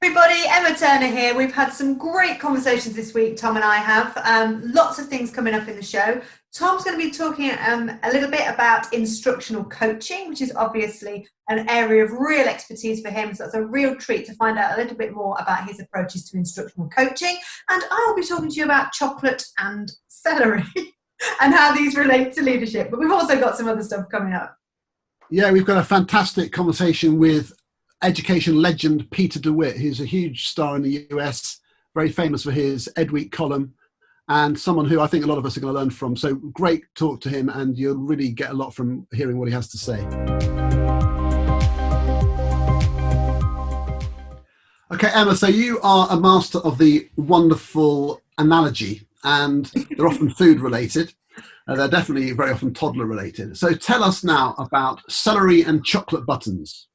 Everybody, Emma Turner here. We've had some great conversations this week, Tom and I have. Lots of things coming up in the show. Tom's going to be talking a little bit about instructional coaching, which is obviously an area of real expertise for him. So it's a real treat to find out a little bit more about his approaches to instructional coaching. And I'll be talking to you about chocolate and celery and how these relate to leadership. But we've also got some other stuff coming up. Yeah, we've got a fantastic conversation with education legend Peter DeWitt, who's a huge star in the US, very famous for his Ed Week column, and someone who I think a lot of us are going to learn from. So great talk to him, and you'll really get a lot from hearing what he has to say. Okay, Emma, so you are a master of the wonderful analogy, and they're often food related. They're definitely very often toddler related. So tell us now about celery and chocolate buttons.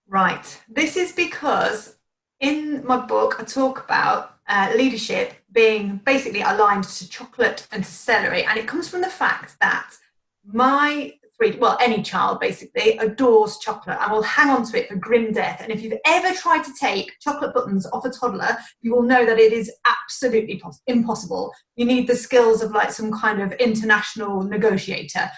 Right. This is because in my book, I talk about leadership being basically aligned to chocolate and to celery. And it comes from the fact that any child basically adores chocolate and will hang on to it for grim death. And if you've ever tried to take chocolate buttons off a toddler, you will know that it is absolutely impossible. You need the skills of like some kind of international negotiator.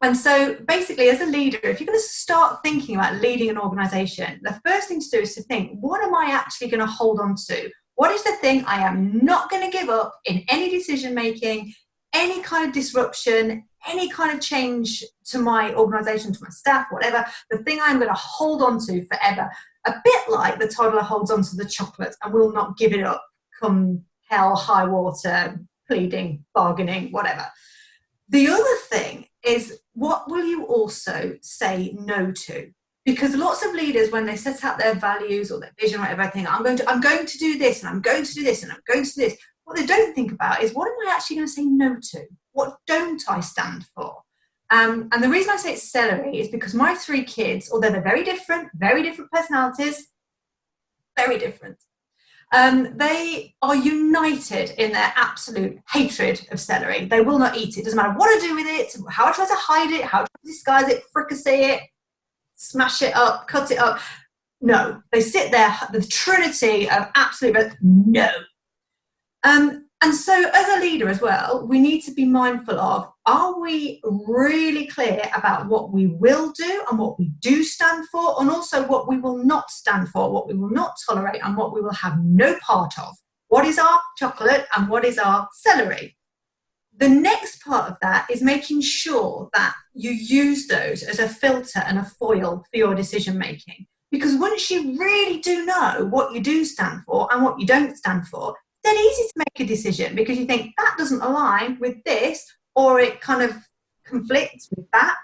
And so basically as a leader, if you're going to start thinking about leading an organization, the first thing to do is to think, what am I actually going to hold on to? What is the thing I am not going to give up in any decision making, any kind of disruption, any kind of change to my organization, to my staff, whatever, the thing I'm going to hold on to forever, a bit like the toddler holds on to the chocolate and will not give it up come hell, high water, pleading, bargaining, whatever. The other thing is, what will you also say no to? Because lots of leaders, when they set out their values or their vision or whatever, think, I'm going to do this, and I'm going to do this, and I'm going to do this. What they don't think about is, what am I actually going to say no to? What don't I stand for? And the reason I say it's celery is because my three kids, although they're very different personalities, very different, they are united in their absolute hatred of celery. They will not eat it. Doesn't matter what I do with it, how I try to hide it, how I try to disguise it, fricassee it, smash it up, cut it up. No, they sit there, the trinity of absolute no. And so as a leader as well, we need to be mindful of, are we really clear about what we will do and what we do stand for, and also what we will not stand for, what we will not tolerate, and what we will have no part of? What is our chocolate and what is our celery? The next part of that is making sure that you use those as a filter and a foil for your decision making. Because once you really do know what you do stand for and what you don't stand for, it's dead easy to make a decision, because you think that doesn't align with this, or it kind of conflicts with that.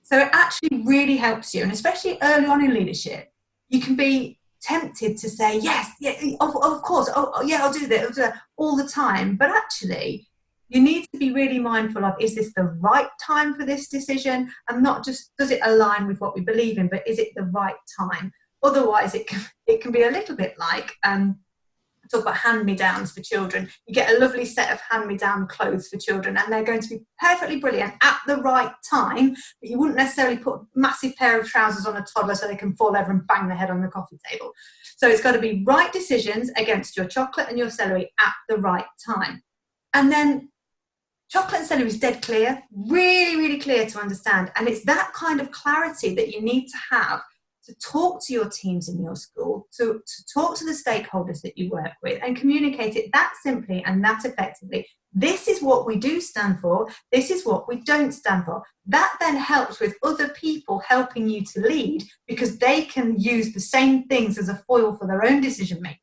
So it actually really helps you. And especially early on in leadership, you can be tempted to say, yes, yeah, of course, yeah, I'll do that all the time. But actually, you need to be really mindful of, is this the right time for this decision? And not just, does it align with what we believe in, but is it the right time? Otherwise, it can be a little bit like, talk about hand-me-downs for children. You get a lovely set of hand-me-down clothes for children, and they're going to be perfectly brilliant at the right time, but you wouldn't necessarily put a massive pair of trousers on a toddler so they can fall over and bang their head on the coffee table. So it's got to be right decisions against your chocolate and your celery at the right time. And then chocolate and celery is dead clear, really, really clear to understand. And it's that kind of clarity that you need to have to talk to your teams in your school, to talk to the stakeholders that you work with, and communicate it that simply and that effectively. This is what we do stand for. This is what we don't stand for. That then helps with other people helping you to lead, because they can use the same things as a foil for their own decision making.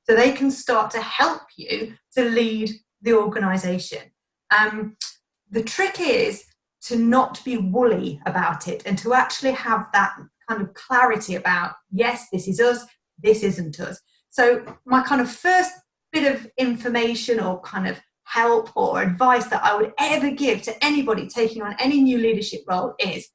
So they can start to help you to lead the organization. The trick is to not be woolly about it, and to actually have that kind of clarity about, yes, this is us, this isn't us. So my kind of first bit of information or kind of help or advice that I would ever give to anybody taking on any new leadership role is,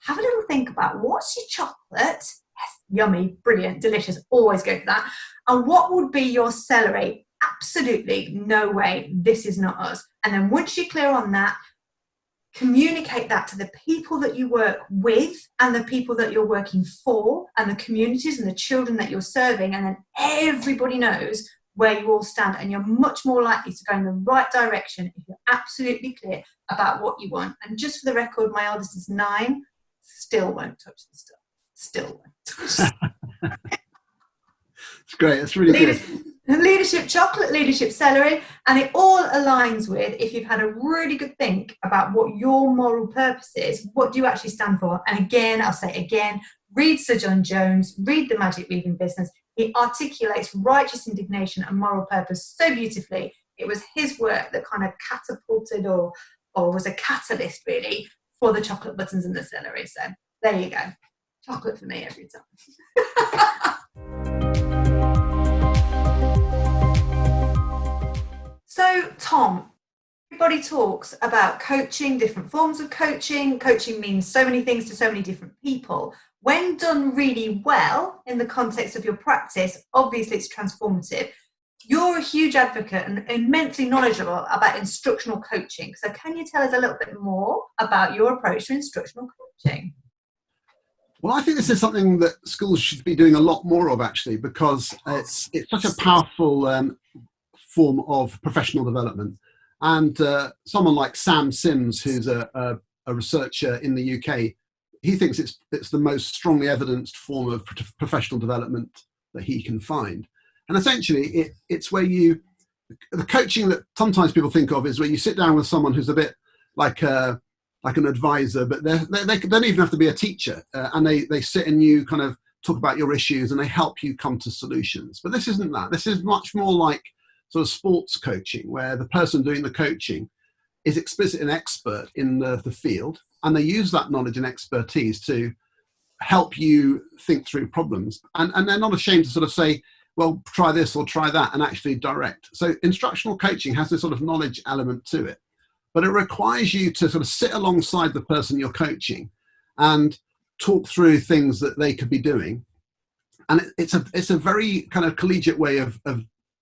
have a little think about, what's your chocolate? Yes, yummy, brilliant, delicious, always go for that. And what would be your celery? Absolutely no way, this is not us. And then once you're clear on that, communicate that to the people that you work with and the people that you're working for and the communities and the children that you're serving, and then everybody knows where you all stand, and you're much more likely to go in the right direction if you're absolutely clear about what you want. And just for the record, my eldest is 9, still won't touch the stuff. Still won't touch the It's great. It's really good. Leadership chocolate, leadership celery, and it all aligns with, if you've had a really good think about what your moral purpose is, what do you actually stand for? And again, I'll say it again, read Sir John Jones, read The Magic Leaving Business. He articulates righteous indignation and moral purpose so beautifully. It was his work that kind of catapulted or was a catalyst, really, for the chocolate buttons and the celery. So there you go. Chocolate for me every time. So, Tom, everybody talks about coaching, different forms of coaching. Coaching means so many things to so many different people. When done really well in the context of your practice, obviously it's transformative. You're a huge advocate and immensely knowledgeable about instructional coaching. So can you tell us a little bit more about your approach to instructional coaching? Well, I think this is something that schools should be doing a lot more of, actually, because it's such a powerful form of professional development. And someone like Sam Sims, who's a researcher in the UK, he thinks it's the most strongly evidenced form of professional development that he can find. And essentially, it's where the coaching that sometimes people think of is where you sit down with someone who's a bit like an advisor, but they don't even have to be a teacher, and they sit and you kind of talk about your issues and they help you come to solutions. But this isn't that. This is much more like sort of sports coaching, where the person doing the coaching is explicit and expert in the field, and they use that knowledge and expertise to help you think through problems. And they're not ashamed to sort of say, well, try this or try that, and actually direct. So instructional coaching has this sort of knowledge element to it, but it requires you to sort of sit alongside the person you're coaching and talk through things that they could be doing. And it's a very kind of collegiate way of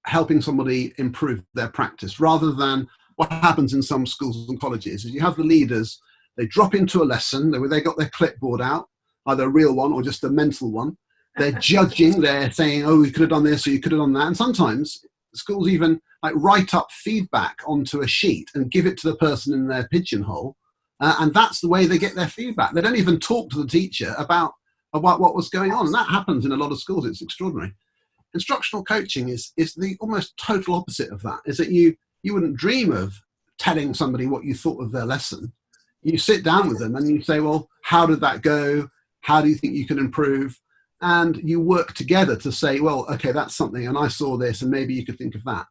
helping somebody improve their practice, rather than what happens in some schools and colleges is you have the leaders, they drop into a lesson, they got their clipboard out, either a real one or just a mental one. They're judging, they're saying, oh, you could have done this or you could have done that. And sometimes schools even like write up feedback onto a sheet and give it to the person in their pigeonhole. And that's the way they get their feedback. They don't even talk to the teacher about what was going on. And that happens in a lot of schools. It's extraordinary. Instructional coaching is the almost total opposite of that, is that you wouldn't dream of telling somebody what you thought of their lesson. You sit down with them and you say, well, how did that go? How do you think you can improve? And you work together to say, well, okay, that's something, and I saw this, and maybe you could think of that.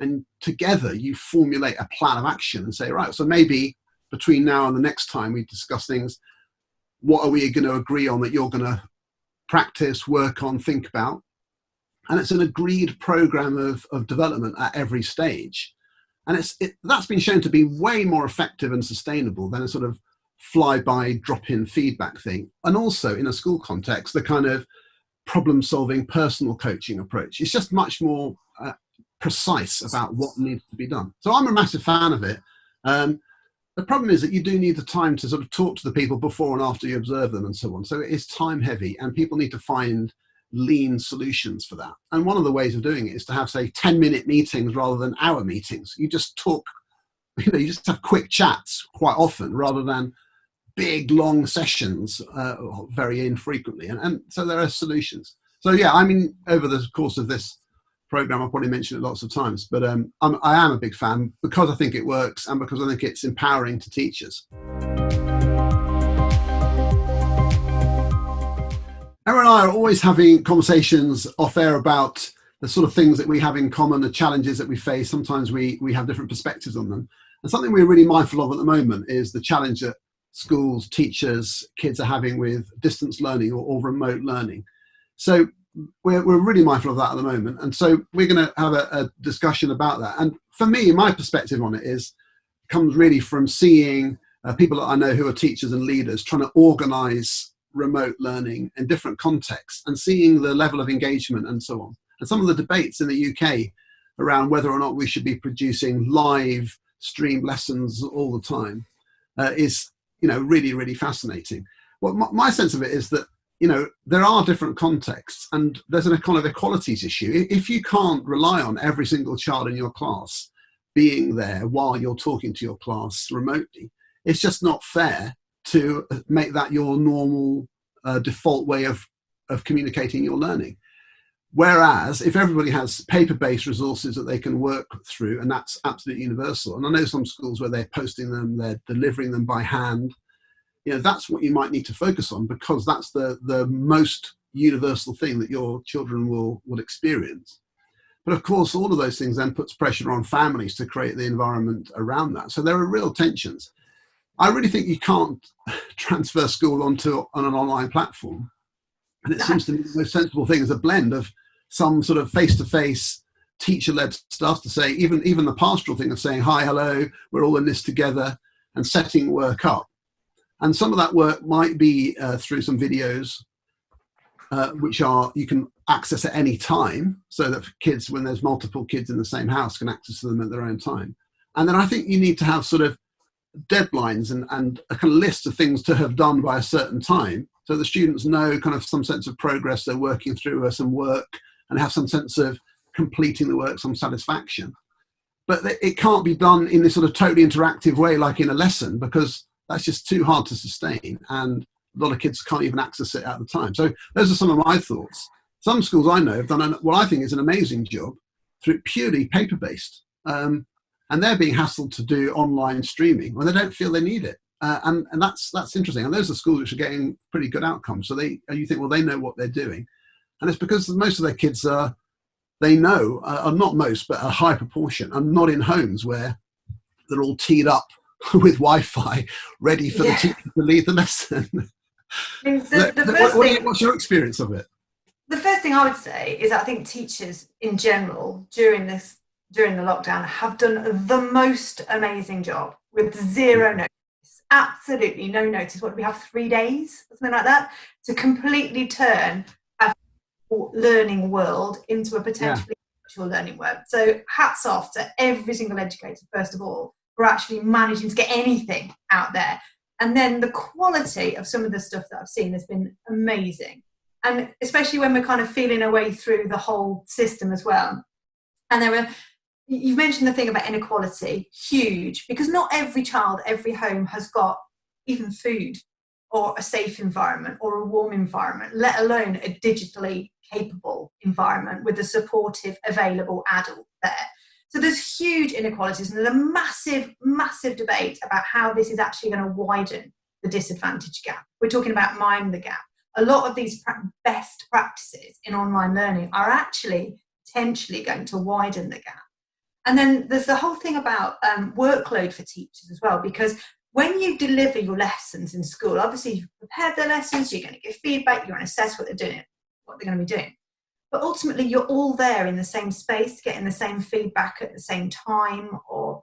And together you formulate a plan of action and say, right, so maybe between now and the next time we discuss things, what are we going to agree on that you're going to practice, work on, think about? And it's an agreed program of development at every stage. And that's been shown to be way more effective and sustainable than a sort of fly-by, drop-in feedback thing. And also in a school context, the kind of problem-solving personal coaching approach. It's just much more precise about what needs to be done. So I'm a massive fan of it. The problem is that you do need the time to sort of talk to the people before and after you observe them and so on. So it is time heavy, and people need to find lean solutions for that. And one of the ways of doing it is to have, say, 10-minute meetings rather than hour meetings. You just talk, you just have quick chats quite often rather than big, long sessions very infrequently. And so there are solutions. So yeah, I mean, over the course of this program, I've probably mentioned it lots of times, but I am a big fan because I think it works and because I think it's empowering to teachers. Emma and I are always having conversations off air about the sort of things that we have in common, the challenges that we face. Sometimes we have different perspectives on them. And something we're really mindful of at the moment is the challenge that schools, teachers, kids are having with distance learning or remote learning. So we're really mindful of that at the moment. And so we're going to have a discussion about that. And for me, my perspective on it comes really from seeing people that I know who are teachers and leaders trying to organize remote learning in different contexts and seeing the level of engagement and so on. And some of the debates in the UK around whether or not we should be producing live stream lessons all the time. is, really, really fascinating. Well, my sense of it is that, there are different contexts, and there's a kind of equalities issue. If you can't rely on every single child in your class being there while you're talking to your class remotely, it's just not fair to make that your normal default way of communicating your learning. Whereas if everybody has paper-based resources that they can work through, and that's absolutely universal, and I know some schools where they're posting them, they're delivering them by hand, that's what you might need to focus on, because that's the most universal thing that your children will experience. But of course, all of those things then puts pressure on families to create the environment around that. So there are real tensions. I really think you can't transfer school on an online platform. And it seems to me the most sensible thing is a blend of some sort of face-to-face teacher-led stuff, to say, even the pastoral thing of saying, hi, hello, we're all in this together, and setting work up. And some of that work might be through some videos, which you can access at any time, so that kids, when there's multiple kids in the same house, can access them at their own time. And then I think you need to have sort of deadlines and a kind of list of things to have done by a certain time, so the students know kind of some sense of progress, they're working through some work, and have some sense of completing the work, some satisfaction. But it can't be done in this sort of totally interactive way, like in a lesson, because that's just too hard to sustain, and a lot of kids can't even access it at the time. So those are some of my thoughts. Some schools I know have done what I think is an amazing job through purely paper-based, and they're being hassled to do online streaming when they don't feel they need it. And that's interesting. And those are schools which are getting pretty good outcomes. So you think, well, they know what they're doing. And it's because most of their kids are not most, but a high proportion, are not in homes where they're all teed up with Wi-Fi, ready for the teacher to lead the lesson. What's your experience of it? The first thing I would say is I think teachers in general during the lockdown have done the most amazing job with zero notice. Absolutely no notice. What do we have, 3 days, something like that, to completely turn a learning world into a potentially virtual learning world. So hats off to every single educator, first of all, for actually managing to get anything out there. And then the quality of some of the stuff that I've seen has been amazing. And especially when we're kind of feeling our way through the whole system as well. And you've mentioned the thing about inequality, huge, because not every child, every home has got even food or a safe environment or a warm environment, let alone a digitally capable environment with a supportive, available adult there. So there's huge inequalities, and there's a massive, massive debate about how this is actually going to widen the disadvantage gap. We're talking about mind the gap. A lot of these best practices in online learning are actually potentially going to widen the gap. And then there's the whole thing about workload for teachers as well, because when you deliver your lessons in school, obviously you've prepared their lessons, you're going to give feedback, you're going to assess what they're doing, what they're going to be doing. But ultimately, you're all there in the same space, getting the same feedback at the same time, or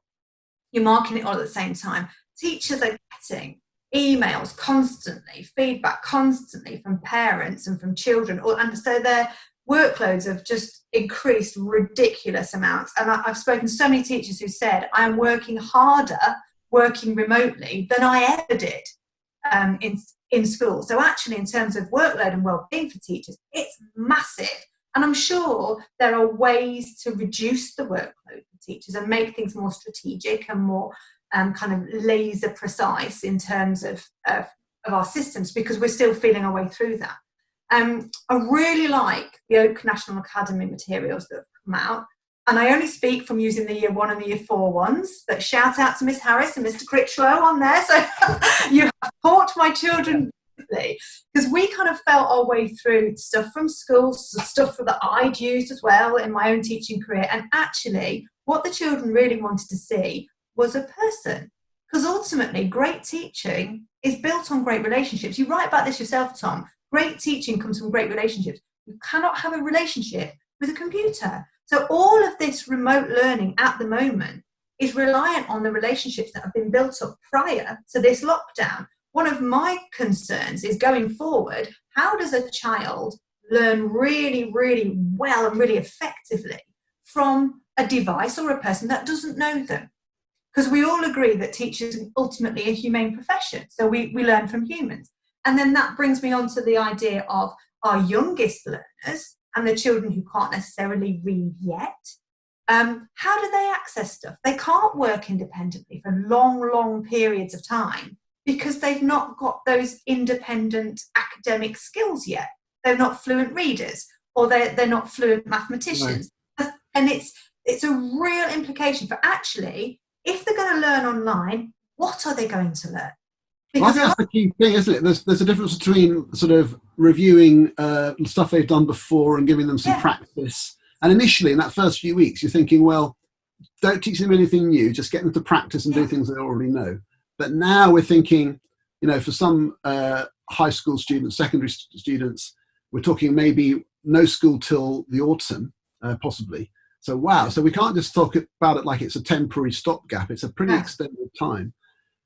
you're marking it all at the same time. Teachers are getting emails constantly, feedback constantly from parents and from children, and so their workloads have just increased ridiculous amounts. And I've spoken to so many teachers who said, I'm working harder working remotely than I ever did in school. So actually, in terms of workload and well-being for teachers, it's massive. And I'm sure there are ways to reduce the workload for teachers and make things more strategic and more kind of laser precise in terms of our systems, because we're still feeling our way through that. I really like the Oak National Academy materials that have come out. And I only speak from using the Year 1 and the Year 4 ones, but shout out to Miss Harris and Mr. Critchlow on there. So you have taught my children, because we kind of felt our way through stuff from school, stuff that I'd used as well in my own teaching career. And actually, what the children really wanted to see was a person. Because ultimately, great teaching is built on great relationships. You write about this yourself, Tom. Great teaching comes from great relationships. You cannot have a relationship with a computer. So all of this remote learning at the moment is reliant on the relationships that have been built up prior to this lockdown. One of my concerns is going forward, how does a child learn really, really well and really effectively from a device or a person that doesn't know them? because we all agree that teachers are ultimately a humane profession. So we learn from humans. And then that brings me on to the idea of our youngest learners and the children who can't necessarily read yet. How do they access stuff? They can't work independently for long periods of time because they've not got those independent academic skills yet. They're not fluent readers, or they're not fluent mathematicians. Right. And it's a real implication for actually, if they're going to learn online, what are they going to learn? Because well, I think that's the key thing, isn't it? There's a difference between sort of reviewing stuff they've done before and giving them some practice. And initially, in that first few weeks, you're thinking, well, don't teach them anything new, just get them to practice and do things they already know. But now we're thinking, for some high school students, secondary students, we're talking maybe no school till the autumn, possibly. So, wow. So we can't just talk about it like it's a temporary stopgap. It's a pretty extended time.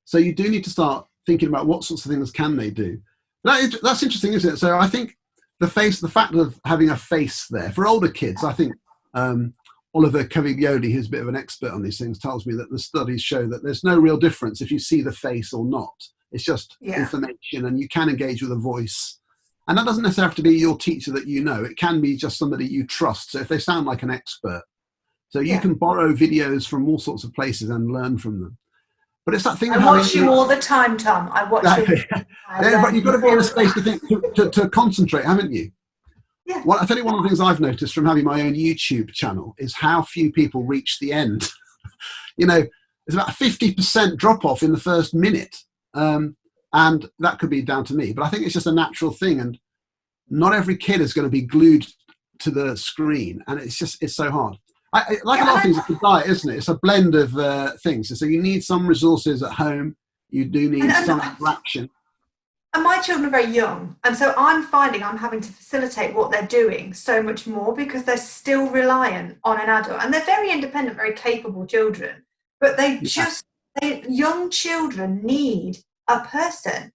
So you do need to start thinking about what sorts of things can they do. That's interesting, isn't it? So I think the fact of having a face there for older kids, I think Oliver Caviglioli, who's a bit of an expert on these things, tells me that the studies show that there's no real difference if you see the face or not. It's just information, and you can engage with a voice. And that doesn't necessarily have to be your teacher that you know. It can be just somebody you trust. So if they sound like an expert, so you can borrow videos from all sorts of places and learn from them. But it's that thing. I watch you all the time, Tom. I watch you. But you've got to be in a space to think, to concentrate, haven't you? Yeah. Well, I tell you, one of the things I've noticed from having my own YouTube channel is how few people reach the end. There's about a 50% drop off in the first minute. And that could be down to me, but I think it's just a natural thing. And not every kid is going to be glued to the screen. And it's so hard. A lot of things, it's a diet, isn't it? It's a blend of things. So you need some resources at home. You do need some interaction. And my children are very young. And so I'm finding I'm having to facilitate what they're doing so much more because they're still reliant on an adult. And they're very independent, very capable children. But young children need a person.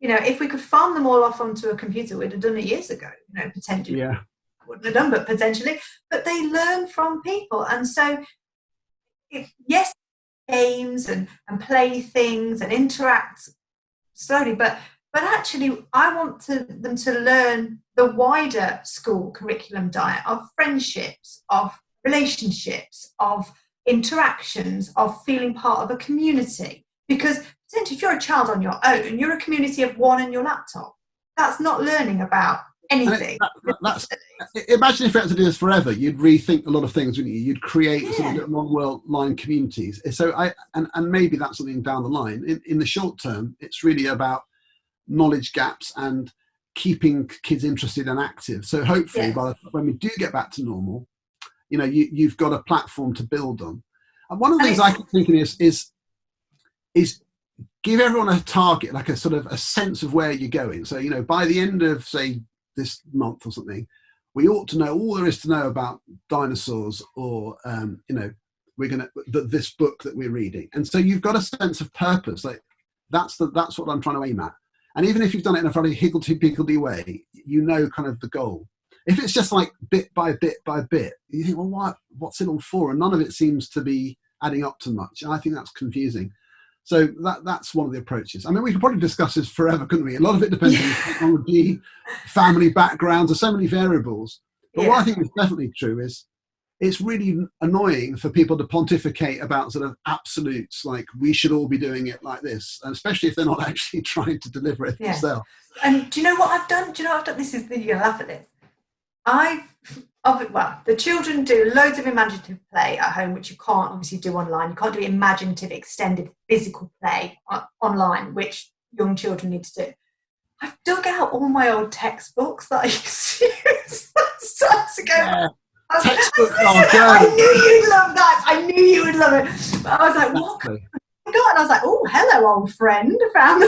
If we could farm them all off onto a computer, we'd have done it years ago, potentially. Yeah. Wouldn't have done, but potentially. But they learn from people. And so, games and play things and interact slowly, but actually I want them to learn the wider school curriculum diet of friendships, of relationships, of interactions, of feeling part of a community. Because essentially, if you're a child on your own, you're a community of one in your laptop. That's not learning about anything. Imagine if you had to do this forever, you'd rethink a lot of things, wouldn't you? You'd create sort of one world line communities. So and maybe that's something down the line. In the short term, it's really about knowledge gaps and keeping kids interested and active. So hopefully, when we do get back to normal, you've got a platform to build on. And one of the things I keep thinking is give everyone a target, like a sort of a sense of where you're going. So, by the end of, say, this month or something, we ought to know all there is to know about dinosaurs or, this book that we're reading. And so you've got a sense of purpose. Like that's what I'm trying to aim at. And even if you've done it in a very higgledy-piggledy way, kind of the goal. If it's just like bit by bit by bit, you think, well, what's it all for? And none of it seems to be adding up to much. And I think that's confusing. So that's one of the approaches. I mean, we could probably discuss this forever, couldn't we? A lot of it depends on technology, family backgrounds, there's so many variables. But what I think is definitely true is it's really annoying for people to pontificate about sort of absolutes, like we should all be doing it like this, and especially if they're not actually trying to deliver it themselves. And do you know what I've done? This is, you're going to laugh at this. The children do loads of imaginative play at home, which you can't obviously do online. You can't do imaginative, extended physical play online, which young children need to do. I've dug out all my old textbooks that I used to use starts ago. Yeah. Textbooks I knew you'd love that. I knew you would love it. But I was like, what can I got? And I was like, oh, hello, old friend. Found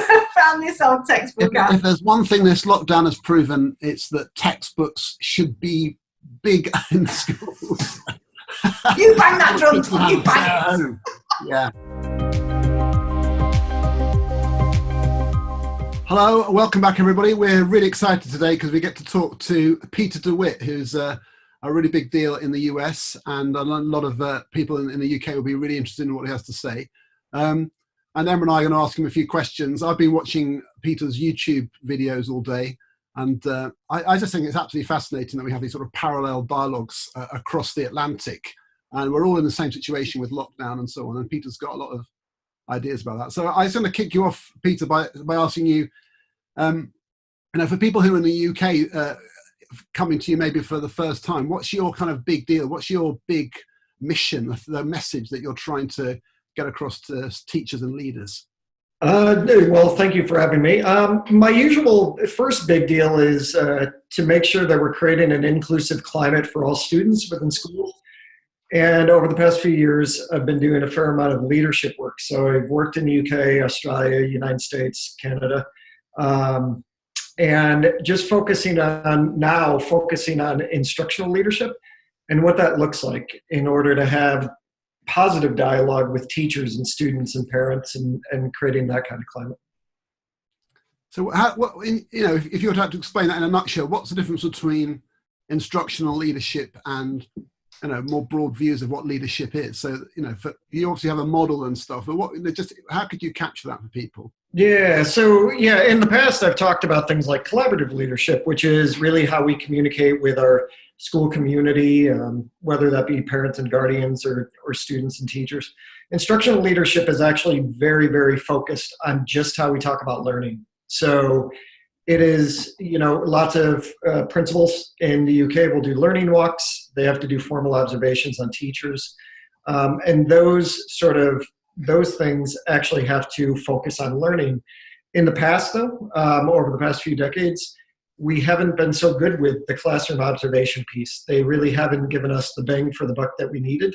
this old textbook out. If there's one thing this lockdown has proven, it's that textbooks should be big in schools. You bang that drum, Tom. You bang it. Yeah. Hello, welcome back, everybody. We're really excited today because we get to talk to Peter DeWitt, who's a a really big deal in the US, and a lot of people in the UK will be really interested in what he has to say. And Emma and I are going to ask him a few questions. I've been watching Peter's YouTube videos all day, and I just think it's absolutely fascinating that we have these sort of parallel dialogues across the Atlantic, and we're all in the same situation with lockdown and so on, and Peter's got a lot of ideas about that. So I was going to kick you off, Peter, by asking you, for people who are in the UK coming to you maybe for the first time, what's your kind of big deal? What's your big mission, the message that you're trying to get across to teachers and leaders? Well, thank you for having me. My usual first big deal is to make sure that we're creating an inclusive climate for all students within schools. And over the past few years, I've been doing a fair amount of leadership work. So I've worked in the UK, Australia, United States, Canada, and just focusing on instructional leadership and what that looks like in order to have positive dialogue with teachers and students and parents, and creating that kind of climate. So if you were to have to explain that in a nutshell, what's the difference between instructional leadership and more broad views of what leadership is? So you obviously have a model and stuff, but how could you capture that for people? So in the past I've talked about things like collaborative leadership, which is really how we communicate with our school community, whether that be parents and guardians or students and teachers. Instructional leadership is actually very, very focused on just how we talk about learning. So it is, lots of principals in the UK will do learning walks. They have to do formal observations on teachers. And those things actually have to focus on learning. In the past, though, over the past few decades, we haven't been so good with the classroom observation piece. They really haven't given us the bang for the buck that we needed.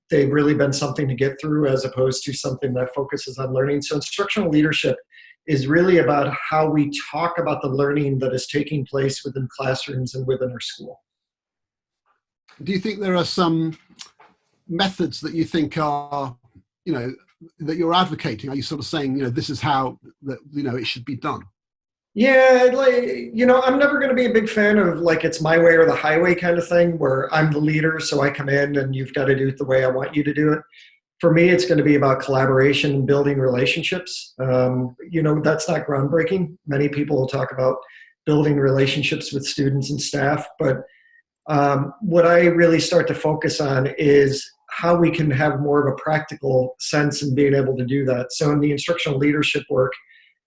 They've really been something to get through as opposed to something that focuses on learning. So instructional leadership is really about how we talk about the learning that is taking place within classrooms and within our school. Do you think there are some methods that you think are, that you're advocating? Are you sort of saying, this is how it should be done? Yeah, I'm never going to be a big fan of it's my way or the highway kind of thing where I'm the leader, so I come in and you've got to do it the way I want you to do it. For me, it's going to be about collaboration and building relationships. That's not groundbreaking. Many people will talk about building relationships with students and staff, but what I really start to focus on is how we can have more of a practical sense in being able to do that. So in the instructional leadership work,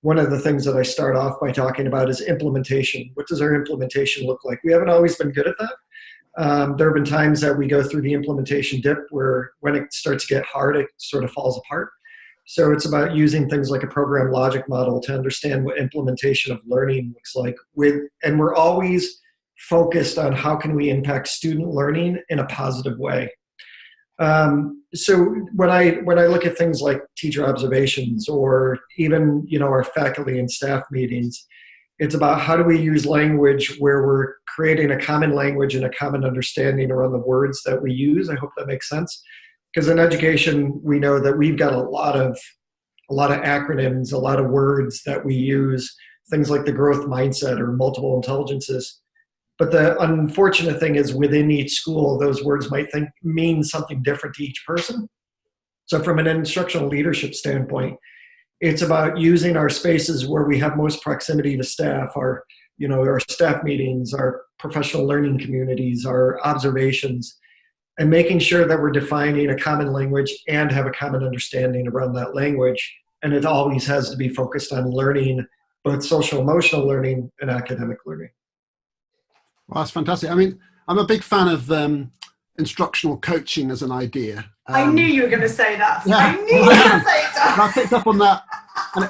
one of the things that I start off by talking about is implementation. What does our implementation look like? We haven't always been good at that. There have been times that we go through the implementation dip where when it starts to get hard, it sort of falls apart. So it's about using things like a program logic model to understand what implementation of learning looks like. And we're always focused on how can we impact student learning in a positive way. So when I look at things like teacher observations or even, our faculty and staff meetings, it's about how do we use language where we're creating a common language and a common understanding around the words that we use. I hope that makes sense. Because in education, we know that we've got a lot of acronyms, a lot of words that we use, things like the growth mindset or multiple intelligences. But the unfortunate thing is within each school, those words might mean something different to each person. So from an instructional leadership standpoint, it's about using our spaces where we have most proximity to staff, our staff meetings, our professional learning communities, our observations, and making sure that we're defining a common language and have a common understanding around that language. And it always has to be focused on learning, both social emotional learning and academic learning. Well, that's fantastic. I mean, I'm a big fan of instructional coaching as an idea. I knew you were going to say that. Yeah, I knew you were going to say that. I picked up on that. And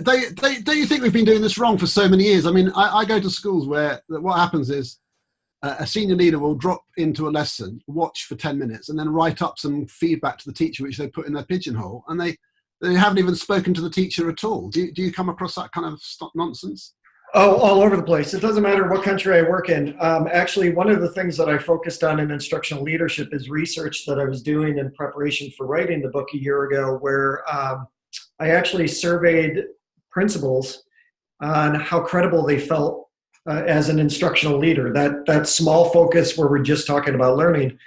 don't you think we've been doing this wrong for so many years? I mean, I go to schools where what happens is a senior leader will drop into a lesson, watch for 10 minutes, and then write up some feedback to the teacher, which they put in their pigeonhole, and they haven't even spoken to the teacher at all. Do you come across that kind of nonsense? Oh, all over the place. It doesn't matter what country I work in. Actually, one of the things that I focused on in instructional leadership is research that I was doing in preparation for writing the book a year ago, where I actually surveyed principals on how credible they felt as an instructional leader, that small focus where we're just talking about learning.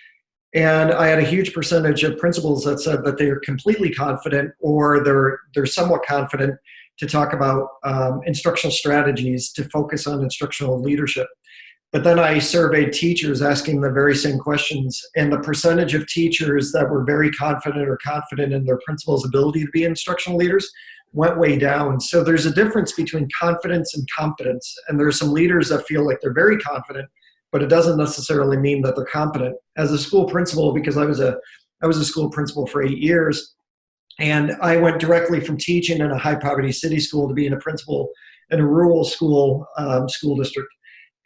And I had a huge percentage of principals that said that they're completely confident, or they're somewhat confident to talk about instructional strategies to focus on instructional leadership. But then I surveyed teachers asking the very same questions, and the percentage of teachers that were very confident or confident in their principal's ability to be instructional leaders went way down. So there's a difference between confidence and competence. And there are some leaders that feel like they're very confident, but it doesn't necessarily mean that they're competent. As a school principal, because I was a school principal for 8 years, and I went directly from teaching in a high poverty city school to being a principal in a rural school district.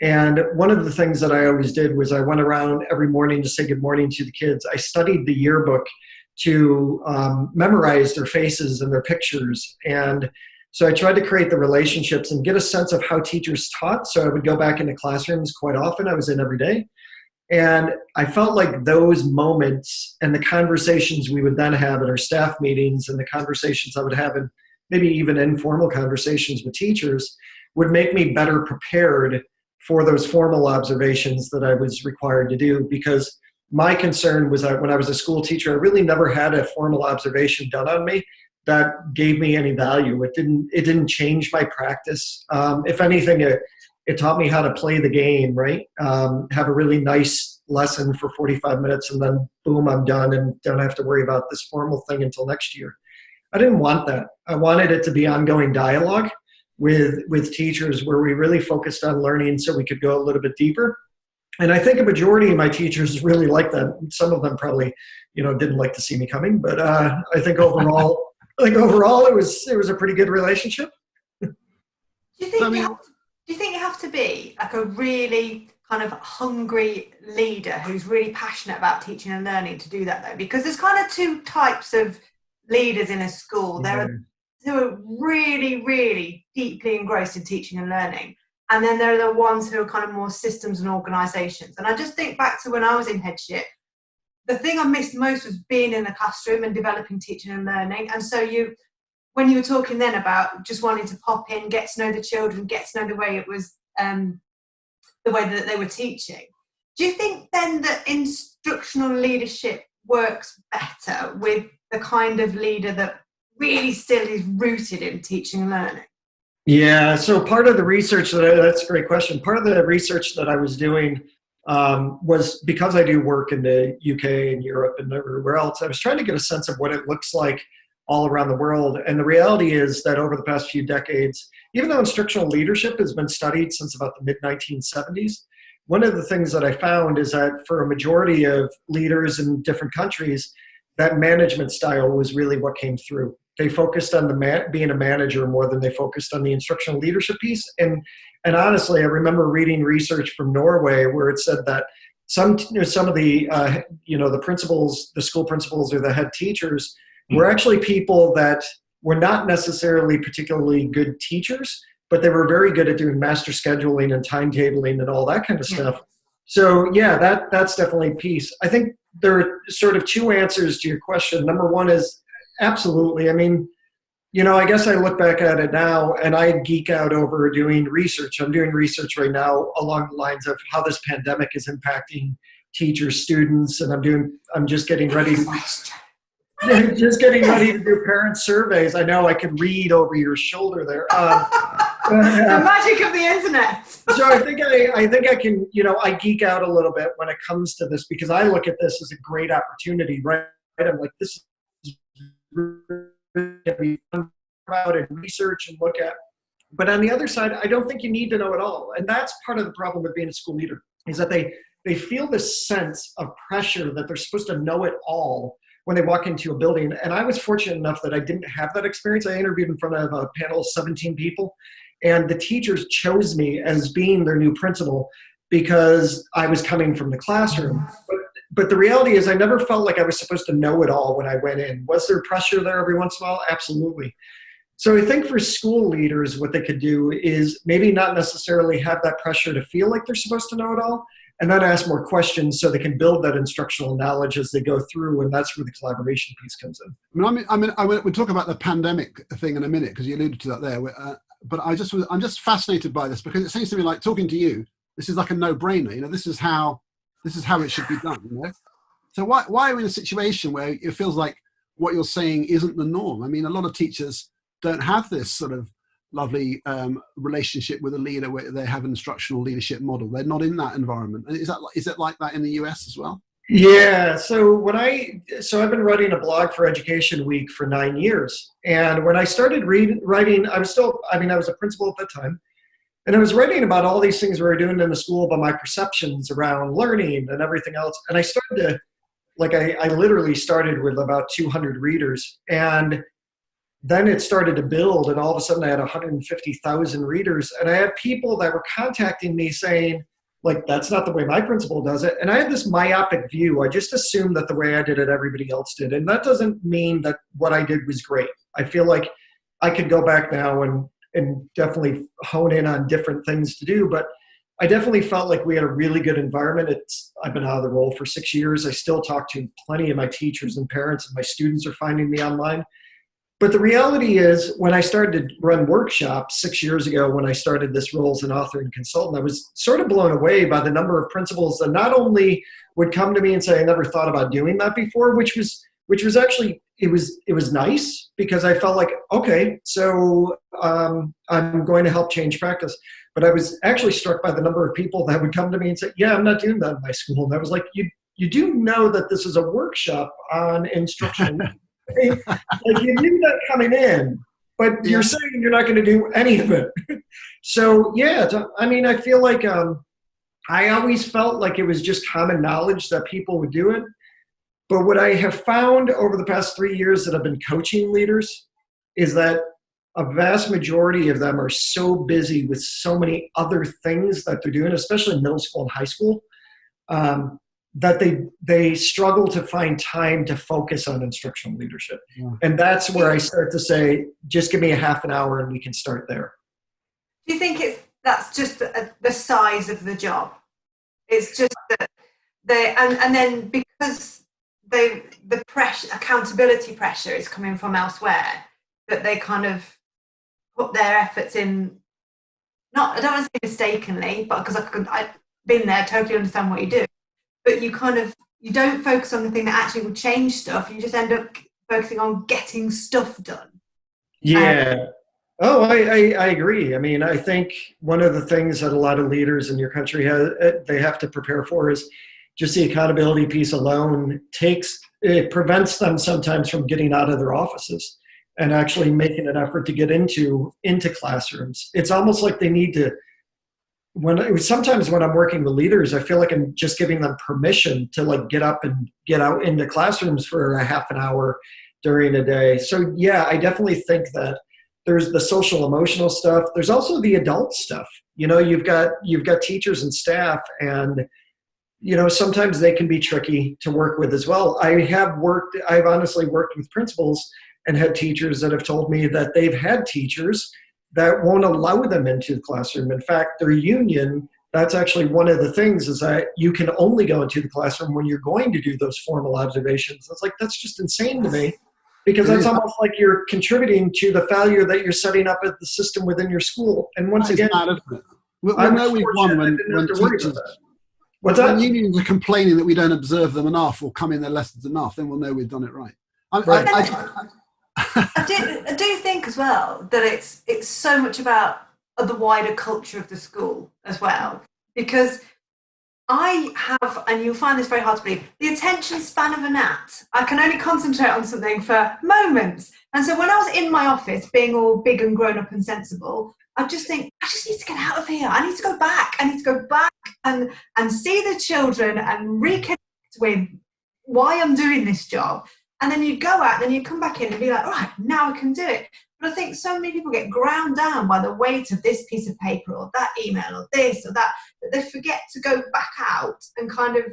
And one of the things that I always did was I went around every morning to say good morning to the kids. I studied the yearbook to memorize their faces and their pictures. And so I tried to create the relationships and get a sense of how teachers taught. So I would go back into classrooms quite often. I was in every day. And I felt like those moments and the conversations we would then have at our staff meetings and the conversations I would have in maybe even informal conversations with teachers would make me better prepared for those formal observations that I was required to do. Because my concern was that when I was a school teacher, I really never had a formal observation done on me that gave me any value. It didn't change my practice. If anything, it taught me how to play the game, right? Have a really nice lesson for 45 minutes and then boom, I'm done and don't have to worry about this formal thing until next year. I didn't want that. I wanted it to be ongoing dialogue with teachers where we really focused on learning so we could go a little bit deeper. And I think a majority of my teachers really liked that. Some of them probably, didn't like to see me coming, but I think overall, it was a pretty good relationship. Do you think you have to be like a really kind of hungry leader who's really passionate about teaching and learning to do that though? Because there's kind of two types of leaders in a school. There are who are really, really deeply engrossed in teaching and learning. And then there are the ones who are kind of more systems and organisations. And I just think back to when I was in headship, the thing I missed most was being in the classroom and developing teaching and learning. And so when you were talking then about just wanting to pop in, get to know the children, get to know the way it was, the way that they were teaching, do you think then that instructional leadership works better with the kind of leader that really still is rooted in teaching and learning? Yeah, so part of the research, that's a great question. Part of the research that I was doing was because I do work in the UK and Europe and everywhere else, I was trying to get a sense of what it looks like all around the world. And the reality is that over the past few decades, even though instructional leadership has been studied since about the mid-1970s, one of the things that I found is that for a majority of leaders in different countries, that management style was really what came through. They focused on being a manager more than they focused on the instructional leadership piece. And honestly, I remember reading research from Norway where it said that some of the the principals, the school principals or the head teachers were actually people that were not necessarily particularly good teachers, but they were very good at doing master scheduling and timetabling and all that kind of stuff. So yeah, that's definitely a piece. I think there are sort of two answers to your question. Number one is absolutely. I mean, I guess I look back at it now and I geek out over doing research. I'm doing research right now along the lines of how this pandemic is impacting teachers, students, and I'm just getting ready to do parent surveys. I know I can read over your shoulder there. The magic of the internet. So I think I can, I geek out a little bit when it comes to this because I look at this as a great opportunity, right? I'm like, this is really about and research and look at. But on the other side, I don't think you need to know it all. And that's part of the problem with being a school leader is that they feel this sense of pressure that they're supposed to know it all when they walk into a building. And I was fortunate enough that I didn't have that experience. I interviewed in front of a panel of 17 people, and the teachers chose me as being their new principal because I was coming from the classroom. But the reality is I never felt like I was supposed to know it all when I went in. Was there pressure there every once in a while? Absolutely. So I think for school leaders, what they could do is maybe not necessarily have that pressure to feel like they're supposed to know it all, and then ask more questions so they can build that instructional knowledge as they go through, and that's where the collaboration piece comes in. I mean, we'll talk about the pandemic thing in a minute because you alluded to that there. I'm just fascinated by this, because it seems to me like, talking to you, this is like a no-brainer. You know, this is how it should be done. You know, so why are we in a situation where it feels like what you're saying isn't the norm? I mean, a lot of teachers don't have this sort of lovely relationship with a leader where they have an instructional leadership model. They're not in that environment. Is it like that in the US as well? Yeah. So I've been writing a blog for Education Week for 9 years. And when I started writing, I was a principal at that time. And I was writing about all these things we were doing in the school, about my perceptions around learning and everything else. And I started to, I literally started with about 200 readers. And then it started to build, and all of a sudden I had 150,000 readers. And I had people that were contacting me saying, like, that's not the way my principal does it. And I had this myopic view. I just assumed that the way I did it, everybody else did. And that doesn't mean that what I did was great. I feel like I could go back now and definitely hone in on different things to do. But I definitely felt like we had a really good environment. I've been out of the role for 6 years. I still talk to plenty of my teachers and parents, and my students are finding me online. But the reality is, when I started to run workshops 6 years ago, when I started this role as an author and consultant, I was sort of blown away by the number of principals that not only would come to me and say, I never thought about doing that before, which was actually, it was nice, because I felt like, okay, so I'm going to help change practice. But I was actually struck by the number of people that would come to me and say, yeah, I'm not doing that in my school. And I was like, you do know that this is a workshop on instructional. Like, you knew that coming in, but you're saying you're not going to do any of it. So yeah, I mean, I feel like I always felt like it was just common knowledge that people would do it. But what I have found over the past 3 years that I've been coaching leaders is that a vast majority of them are so busy with so many other things that they're doing, especially in middle school and high school, that they struggle to find time to focus on instructional leadership. Yeah. And that's where I start to say, just give me a half an hour and we can start there. Do you think that's just the size of the job? It's just that and then because the pressure, accountability pressure is coming from elsewhere, that they kind of put their efforts in, I don't want to say mistakenly, but because I've been there, totally understand what you do. But you don't focus on the thing that actually will change stuff. You just end up focusing on getting stuff done. Yeah. I agree. I mean, I think one of the things that a lot of leaders in your country they have to prepare for is just the accountability piece alone prevents them sometimes from getting out of their offices and actually making an effort to get into classrooms. It's almost like they need to, sometimes when I'm working with leaders, I feel like I'm just giving them permission to get up and get out into classrooms for a half an hour during a day. So yeah, I definitely think that there's the social emotional stuff. There's also the adult stuff. You've got teachers and staff, and sometimes they can be tricky to work with as well. I've honestly worked with principals and had teachers that have told me that they've had teachers that won't allow them into the classroom. In fact, their union, that's actually one of the things, is that you can only go into the classroom when you're going to do those formal observations. It's like, that's just insane to me, because that's almost like you're contributing to the failure that you're setting up at the system within your school. And once again, we'll know we've won when teachers, when unions are complaining that we don't observe them enough or come in their lessons enough, then we'll know we've done it right. I do think as well that it's so much about the wider culture of the school as well, because I have, and you'll find this very hard to believe, the attention span of a gnat. I can only concentrate on something for moments. And so when I was in my office being all big and grown up and sensible, I just think, I just need to get out of here. I need to go back. I need to go back and see the children and reconnect with why I'm doing this job. And then you go out, and then you come back in and be like, all right, now I can do it. But I think so many people get ground down by the weight of this piece of paper or that email or this or that they forget to go back out and kind of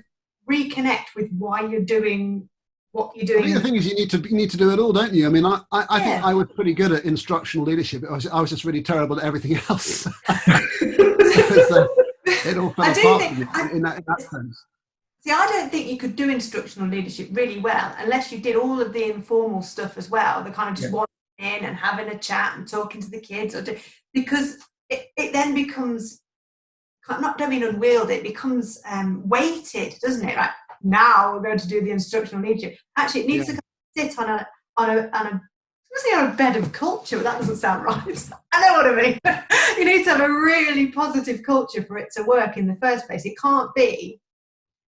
reconnect with why you're doing what you're doing. The thing is, you need to do it all, don't you? I mean, I think I was pretty good at instructional leadership. I was just really terrible at everything else. So it all fell apart in that sense. See, I don't think you could do instructional leadership really well unless you did all of the informal stuff as well, the kind of just wandering in and having a chat and talking to the kids. because it then becomes, don't mean unwieldy, it becomes weighted, doesn't it? Like, now we're going to do the instructional leadership. Actually, it needs to sit on a bed of culture, but that doesn't sound right. I know what I mean. You need to have a really positive culture for it to work in the first place. It can't be,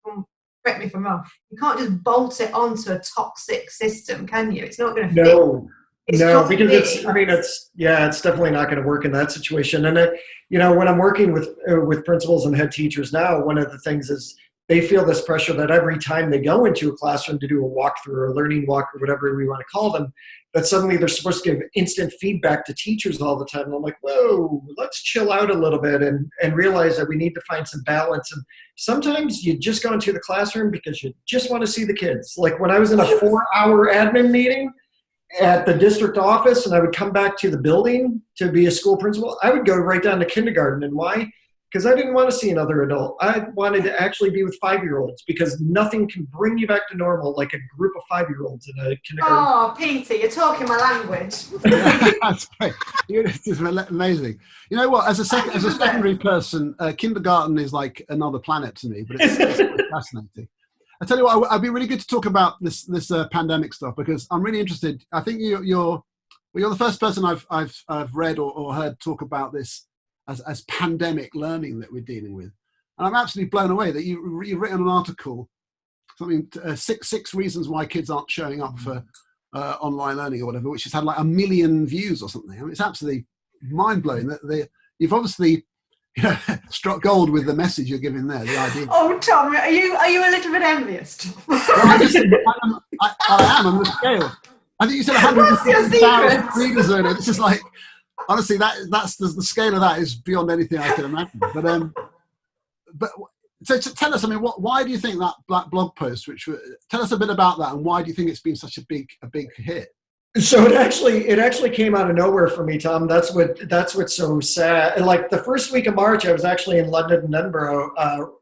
correct me if I'm wrong, you can't just bolt it onto a toxic system, can you? It's not going to fit. No, because it's definitely not going to work in that situation. And when I'm working with principals and head teachers now, one of the things is they feel this pressure that every time they go into a classroom to do a walkthrough or a learning walk or whatever we want to call them, that suddenly they're supposed to give instant feedback to teachers all the time. And I'm like, whoa, let's chill out a little bit and realize that we need to find some balance. And sometimes you just go into the classroom because you just want to see the kids. Like when I was in a 4-hour admin meeting at the district office and I would come back to the building to be a school principal, I would go right down to kindergarten. And why? Because I didn't want to see another adult. I wanted to actually be with 5-year-olds because nothing can bring you back to normal like a group of 5-year-olds in a kindergarten. Oh, Peter, you're talking my language. That's great. It's amazing. You know what? As a secondary person, kindergarten is like another planet to me, but it's fascinating. I tell you what, I'd be really good to talk about this pandemic stuff because I'm really interested. I think you're the first person I've read or heard talk about this as pandemic learning that we're dealing with, and I'm absolutely blown away that you've written an article, something six reasons why kids aren't showing up for online learning or whatever, which has had like 1 million views or something. I mean, it's absolutely mind blowing that you've obviously struck gold with the message you're giving there, the idea. Oh, Tom, are you a little bit envious? Well, I am on the scale. I think you said 150,000 readers in it. It's just like, honestly, that's the scale of that is beyond anything I can imagine. But so tell us, I mean, why do you think that blog post? Tell us a bit about that, and why do you think it's been such a big hit? So it actually came out of nowhere for me, Tom. That's what's so sad. Like the first week of March, I was actually in London and Edinburgh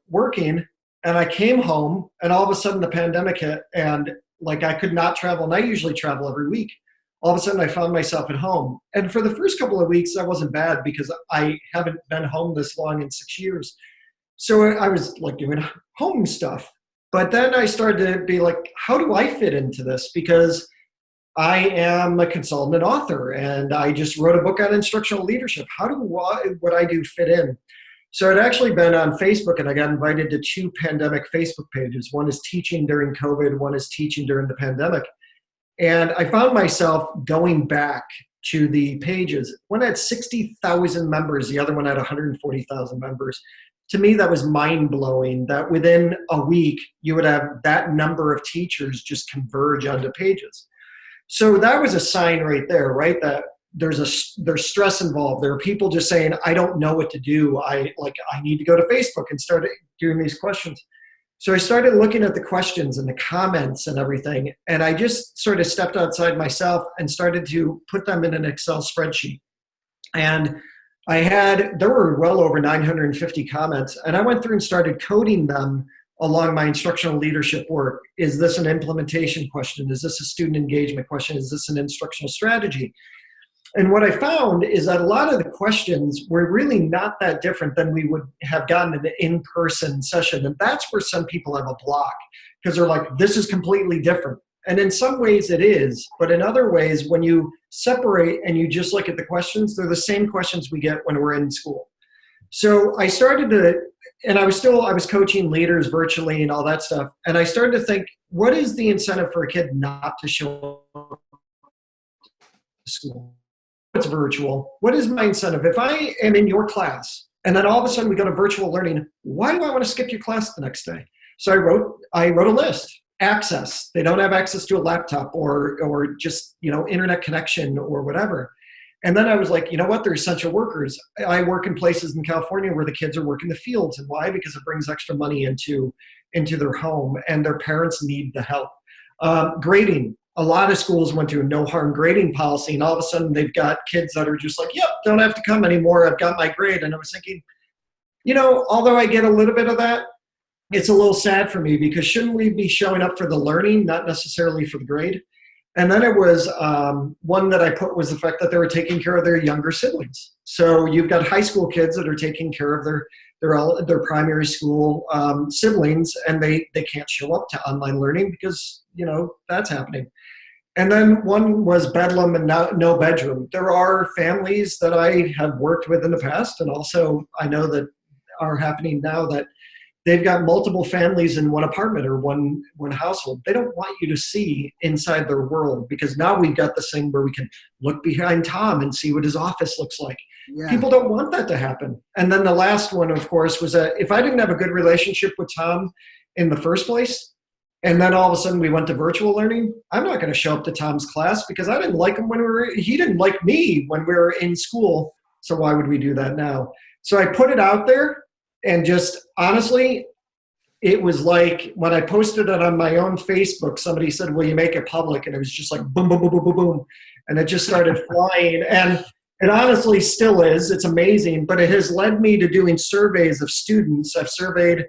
working, and I came home, and all of a sudden the pandemic hit, and like I could not travel, and I usually travel every week. All of a sudden I found myself at home, and for the first couple of weeks that wasn't bad because I haven't been home this long in 6 years. So I was like doing home stuff, but then I started to be like, how do I fit into this? Because I am a consultant author, and I just wrote a book on instructional leadership. How do what I do fit in? So I'd actually been on Facebook, and I got invited to 2 pandemic Facebook pages. One is teaching during COVID, one is teaching during the pandemic. And I found myself going back to the pages. One had 60,000 members, the other one had 140,000 members. To me, that was mind-blowing that within a week, you would have that number of teachers just converge onto pages. So that was a sign right there, right? That there's stress involved. There are people just saying, I don't know what to do. I need to go to Facebook and start doing these questions. So I started looking at the questions and the comments and everything, and I just sort of stepped outside myself and started to put them in an Excel spreadsheet. And there were well over 950 comments, and I went through and started coding them along my instructional leadership work. Is this an implementation question? Is this a student engagement question? Is this an instructional strategy? And what I found is that a lot of the questions were really not that different than we would have gotten in an in-person session. And that's where some people have a block because they're like, this is completely different. And in some ways it is, but in other ways, when you separate and you just look at the questions, they're the same questions we get when we're in school. So I started to, and I was coaching leaders virtually and all that stuff. And I started to think, what is the incentive for a kid not to show up to school? It's virtual. What is my incentive? If I am in your class and then all of a sudden we go to virtual learning, why do I want to skip your class the next day? So I wrote a list. Access. They don't have access to a laptop or just, internet connection or whatever. And then I was like, you know what? They're essential workers. I work in places in California where the kids are working the fields. And why? Because it brings extra money into their home and their parents need the help. Grading. A lot of schools went to a no harm grading policy, and all of a sudden they've got kids that are just like, yep, don't have to come anymore. I've got my grade. And I was thinking, although I get a little bit of that, it's a little sad for me because shouldn't we be showing up for the learning, not necessarily for the grade? And then it was one that I put was the fact that they were taking care of their younger siblings. So you've got high school kids that are taking care of their primary school siblings, and they can't show up to online learning because, that's happening. And then one was bedlam and no bedroom. There are families that I have worked with in the past, and also I know that are happening now, that they've got multiple families in one apartment or one household. They don't want you to see inside their world, because now we've got this thing where we can look behind Tom and see what his office looks like. Yeah. People don't want that to happen. And then the last one, of course, was that if I didn't have a good relationship with Tom in the first place, and then all of a sudden we went to virtual learning, I'm not going to show up to Tom's class because I didn't like him he didn't like me when we were in school. So why would we do that now? So I put it out there, and just honestly, it was like when I posted it on my own Facebook, somebody said, will you make it public? And it was just like boom, boom, boom, boom, boom, boom. And it just started flying. And it honestly still is. It's amazing. But it has led me to doing surveys of students. I've surveyed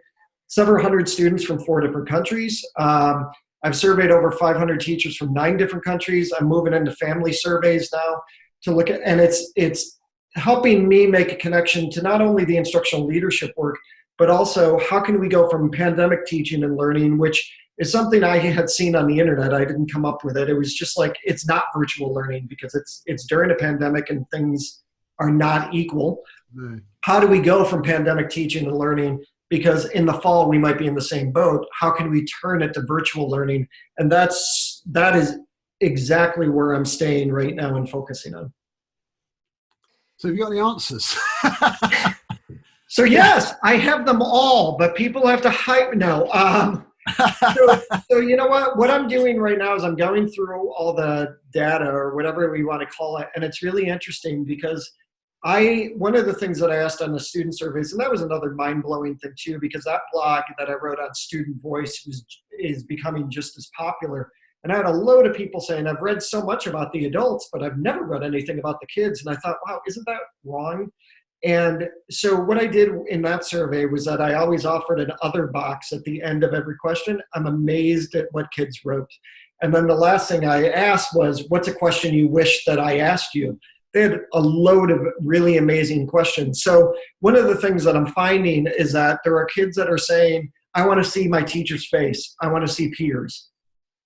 several hundred students from 4 different countries. I've surveyed over 500 teachers from 9 different countries. I'm moving into family surveys now to look at, and it's helping me make a connection to not only the instructional leadership work, but also how can we go from pandemic teaching and learning, which is something I had seen on the internet. I didn't come up with it. It was just like, it's not virtual learning because it's during a pandemic and things are not equal. Mm. How do we go from pandemic teaching and learning? Because in the fall, we might be in the same boat. How can we turn it to virtual learning? And that is exactly where I'm staying right now and focusing on. So have you got any answers? So yes, I have them all, but people have to hype now. So you know what I'm doing right now is I'm going through all the data or whatever we want to call it. And it's really interesting because one of the things that I asked on the student surveys, and that was another mind-blowing thing too, because that blog that I wrote on Student Voice is becoming just as popular. And I had a load of people saying, I've read so much about the adults, but I've never read anything about the kids. And I thought, wow, isn't that wrong? And so what I did in that survey was that I always offered an other box at the end of every question. I'm amazed at what kids wrote. And then the last thing I asked was, what's a question you wish that I asked you? They had a load of really amazing questions. So one of the things that I'm finding is that there are kids that are saying, I want to see my teacher's face. I want to see peers.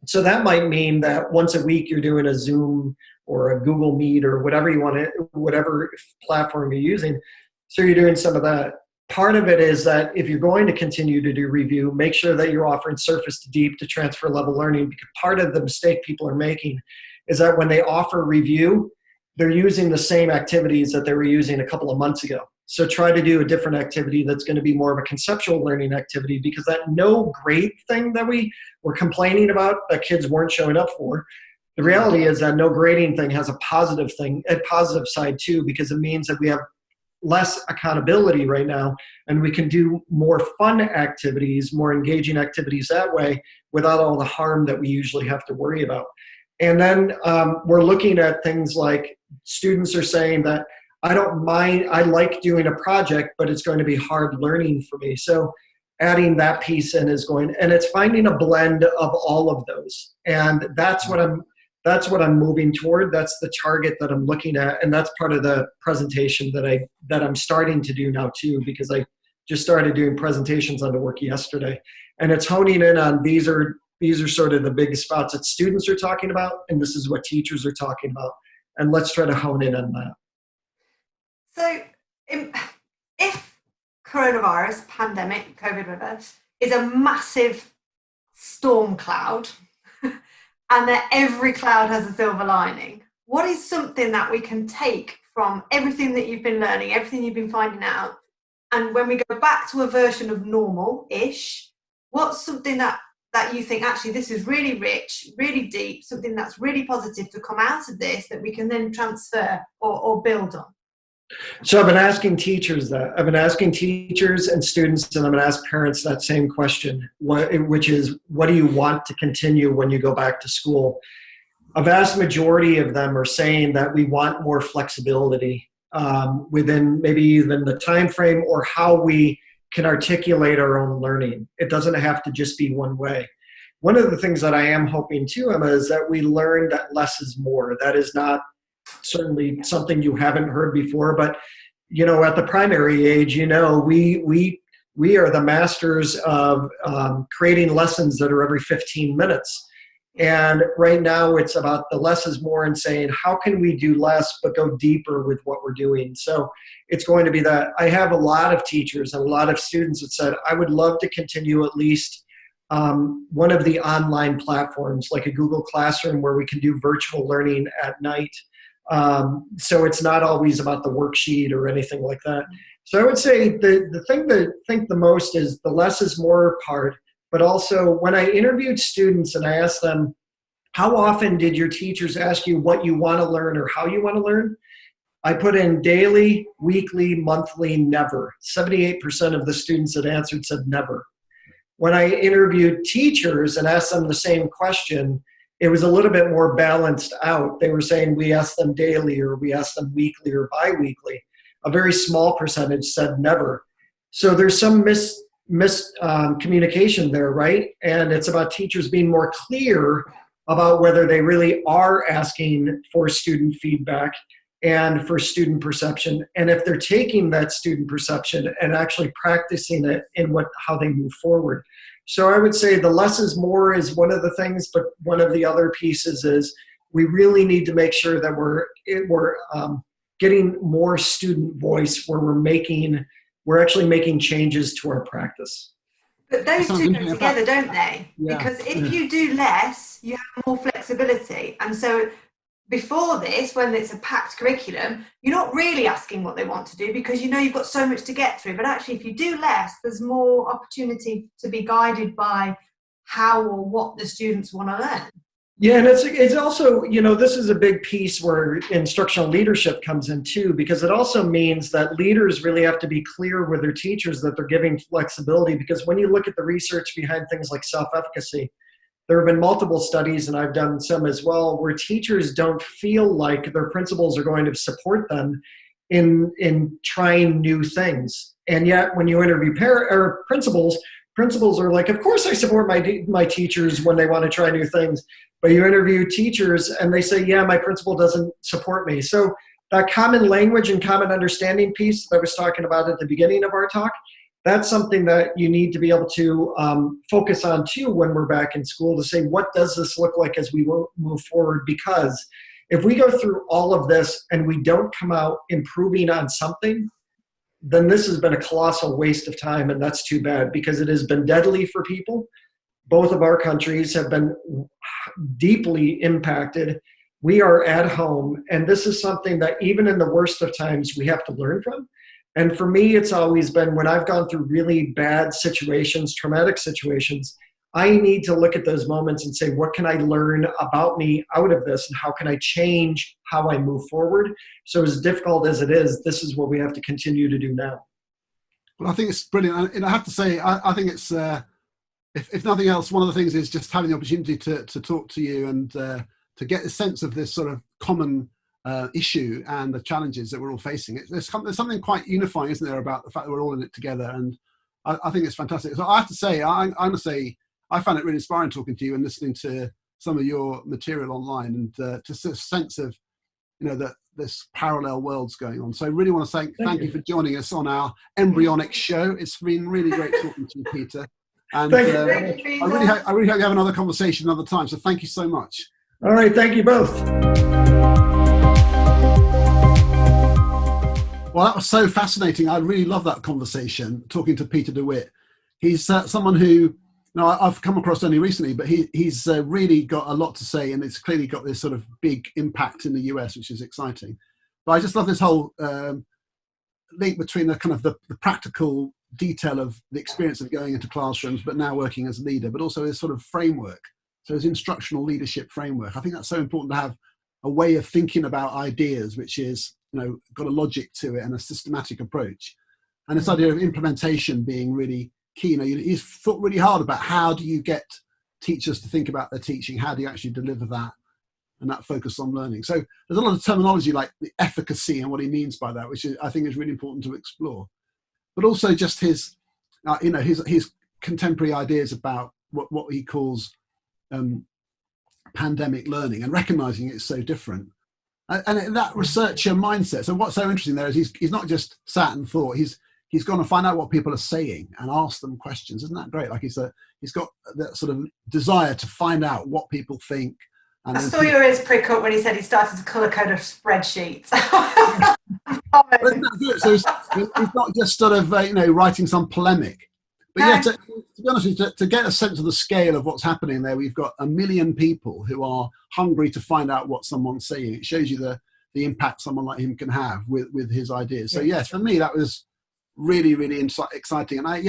So that might mean that once a week you're doing a Zoom or a Google Meet or whatever platform you're using. So you're doing some of that. Part of it is that if you're going to continue to do review, make sure that you're offering surface to deep to transfer level learning, because part of the mistake people are making is that when they offer review, they're using the same activities that they were using a couple of months ago. So try to do a different activity that's going to be more of a conceptual learning activity, because that no grade thing that we were complaining about that kids weren't showing up for, the reality is that no grading thing has a positive side too, because it means that we have less accountability right now, and we can do more fun activities, more engaging activities that way without all the harm that we usually have to worry about. And then we're looking at things like students are saying that I don't mind, I like doing a project, but it's going to be hard learning for me. So adding that piece in is going, and it's finding a blend of all of those. And that's what I'm moving toward. That's the target that I'm looking at. And that's part of the presentation that I'm starting to do now too, because I just started doing presentations on the work yesterday. And it's honing in on these are sort of the big spots that students are talking about, and this is what teachers are talking about. And let's try to hone in on that. So if coronavirus, pandemic, COVID, whatever, is a massive storm cloud, and that every cloud has a silver lining, what is something that we can take from everything that you've been learning, everything you've been finding out, and when we go back to a version of normal-ish, what's something that you think, actually, this is really rich, really deep, something that's really positive to come out of this that we can then transfer or build on? So I've been asking teachers that. I've been asking teachers and students, and I'm going to ask parents that same question, which is, what do you want to continue when you go back to school? A vast majority of them are saying that we want more flexibility within maybe even the time frame or how we can articulate our own learning. It doesn't have to just be one way. one of the things that I am hoping too, Emma, is that we learn that less is more. That is not certainly something you haven't heard before, but at the primary age, we are the masters of creating lessons that are every 15 minutes. And right now it's about the less is more and saying, how can we do less but go deeper with what we're doing? So it's going to be that. I have a lot of teachers and a lot of students that said, I would love to continue at least one of the online platforms, like a Google Classroom, where we can do virtual learning at night. So it's not always about the worksheet or anything like that. So I would say the thing to think the most is the less is more part, but also when I interviewed students and I asked them, how often did your teachers ask you what you want to learn or how you want to learn? I put in daily, weekly, monthly, never. 78% of the students that answered said never. When I interviewed teachers and asked them the same question, it was a little bit more balanced out. They were saying we asked them daily or we asked them weekly or biweekly. A very small percentage said never. So there's some miscommunication there, right? And it's about teachers being more clear about whether they really are asking for student feedback and for student perception, and if they're taking that student perception and actually practicing it in how they move forward. So I would say the less is more is one of the things, but one of the other pieces is we really need to make sure that we're getting more student voice where we're actually making changes to our practice. But those two go together, don't they? Yeah. Because if you do less, you have more flexibility. And so before this, when it's a packed curriculum, you're not really asking what they want to do because you've got so much to get through. But actually, if you do less, there's more opportunity to be guided by how or what the students want to learn. Yeah, and it's also, this is a big piece where instructional leadership comes in too, because it also means that leaders really have to be clear with their teachers that they're giving flexibility. Because when you look at the research behind things like self-efficacy, there have been multiple studies, and I've done some as well, where teachers don't feel like their principals are going to support them in trying new things. And yet when you interview principals are like, of course I support my teachers when they want to try new things. But you interview teachers and they say, yeah, my principal doesn't support me. So that common language and common understanding piece that I was talking about at the beginning of our talk, that's something that you need to be able to focus on too when we're back in school, to say, what does this look like as we move forward? Because if we go through all of this and we don't come out improving on something, then this has been a colossal waste of time, and that's too bad because it has been deadly for people. Both of our countries have been deeply impacted. We are at home, and this is something that even in the worst of times, we have to learn from. And for me, it's always been when I've gone through really bad situations, traumatic situations, I need to look at those moments and say, what can I learn about me out of this, and how can I change how I move forward? So as difficult as it is, this is what we have to continue to do now. Well, I think it's brilliant. And I have to say, I think it's, if nothing else, one of the things is just having the opportunity to talk to you and to get a sense of this sort of common issue and the challenges that we're all facing. There's something quite unifying, isn't there, about the fact that we're all in it together. And I think it's fantastic. So I have to say, I'm going to say, I found it really inspiring talking to you and listening to some of your material online, and just a sense of, that this parallel world's going on. So I really want to thank you for joining us on our embryonic show. It's been really great talking to you, Peter. And Thank you, I really hope you have another conversation another time. So thank you so much. All right, thank you both. Well, that was so fascinating. I really love that conversation, talking to Peter DeWitt. He's someone who, I've come across only recently, but he's really got a lot to say, and it's clearly got this sort of big impact in the US, which is exciting. But I just love this whole link between the kind of the practical detail of the experience of going into classrooms, but now working as a leader, but also this sort of framework. So his instructional leadership framework. I think that's so important to have a way of thinking about ideas, which is, got a logic to it and a systematic approach. And this idea of implementation being really key. He's thought really hard about how do you get teachers to think about their teaching? How do you actually deliver that? And that focus on learning. So there's a lot of terminology like the efficacy and what he means by that, which I think is really important to explore. But also just his contemporary ideas about what he calls pandemic learning and recognizing it's so different. And that researcher mindset. So what's so interesting there is he's not just sat and thought. He's gone to find out what people are saying and ask them questions. Isn't that great? Like he's got that sort of desire to find out what people think. And I saw your ears prick up when he said he started to colour code a spreadsheet. Isn't that good? So he's not just sort of writing some polemic. But yeah, to be honest with you, to get a sense of the scale of what's happening there, we've got 1 million people who are hungry to find out what someone's saying. It shows you the impact someone like him can have with his ideas. So yes, for me that was really, really exciting. And I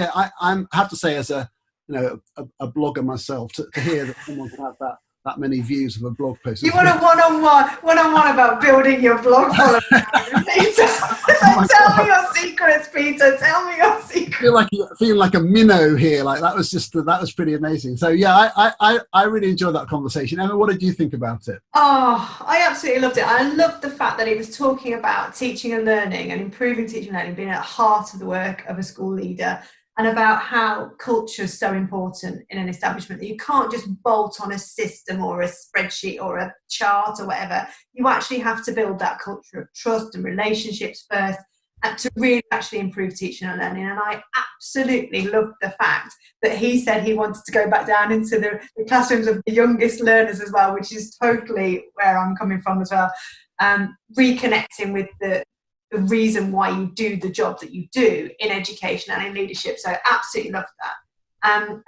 have to say, as a blogger myself, to hear that someone can have that many views of a blog post. You want a one-on-one about building your blog following, Peter. Tell me your secrets, Peter. Tell me your secrets. I feel like a minnow here. Like that was pretty amazing. So yeah, I really enjoyed that conversation. Emma, what did you think about it? Oh, I absolutely loved it. I loved the fact that he was talking about teaching and learning and improving teaching and learning being at the heart of the work of a school leader, and about how culture is so important in an establishment that you can't just bolt on a system or a spreadsheet or a chart or whatever. You actually have to build that culture of trust and relationships first, and to really actually improve teaching and learning. And I absolutely loved the fact that he said he wanted to go back down into the classrooms of the youngest learners as well, which is totally where I'm coming from as well. Reconnecting with the reason why you do the job that you do in education and in leadership. So I absolutely loved that.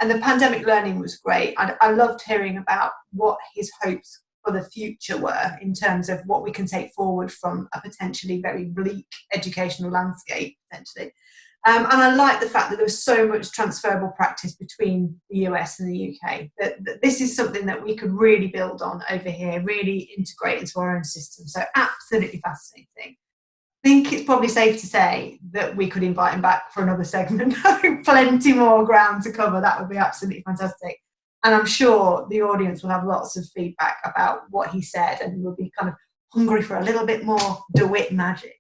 And the pandemic learning was great. I loved hearing about what his hopes for the future were in terms of what we can take forward from a potentially very bleak educational landscape, potentially. And I like the fact that there was so much transferable practice between the US and the UK, that this is something that we could really build on over here, really integrate into our own system. So absolutely fascinating. I think it's probably safe to say that we could invite him back for another segment. Plenty more ground to cover. That would be absolutely fantastic. And I'm sure the audience will have lots of feedback about what he said and will be kind of hungry for a little bit more DeWitt magic.